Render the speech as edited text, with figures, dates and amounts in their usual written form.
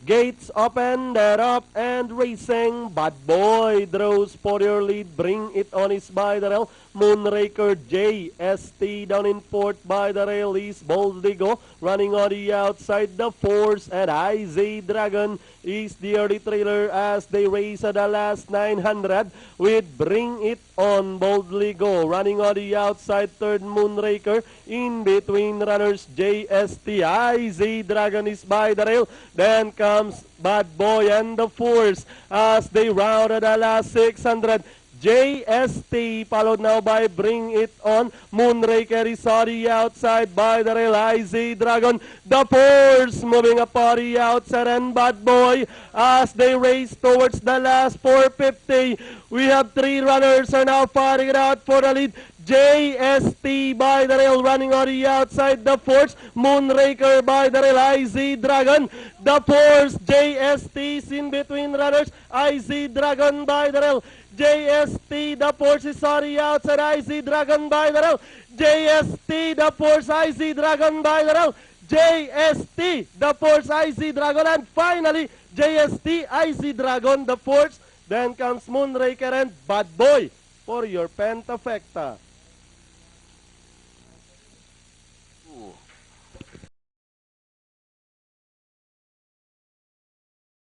Gates open, they're up and racing. Bad Boy draws for your lead. Bring it on is by the rail. Moonraker JST down in fourth by the rail is Boldigo. Running on the outside, the Force and IZ Dragon is the early trailer as they race at the last 900 with Bring It On. Boldly Go running on the outside, third Moonraker. In between runners JST, IZ Dragon is by the rail. Then comes Bad Boy and the Force as they round at the last 600. JST followed now by Bring It On. Moonraker is on the outside by the rail. IZ Dragon, the Force moving up on the outside, and Bad Boy as they race towards the last 450. We have three runners are now fighting it out for the lead. JST by the rail running on the outside, the Force, Moonraker by the rail, IZ Dragon, the Force, JST is in between runners, IZ Dragon by the rail, JST, the Force is on the outside, IZ Dragon by the rail, JST, the Force, IZ Dragon by the rail, JST, the Force, IZ Dragon, and finally, JST, IZ Dragon, the Force, then comes Moonraker and Bad Boy for your Pentafecta.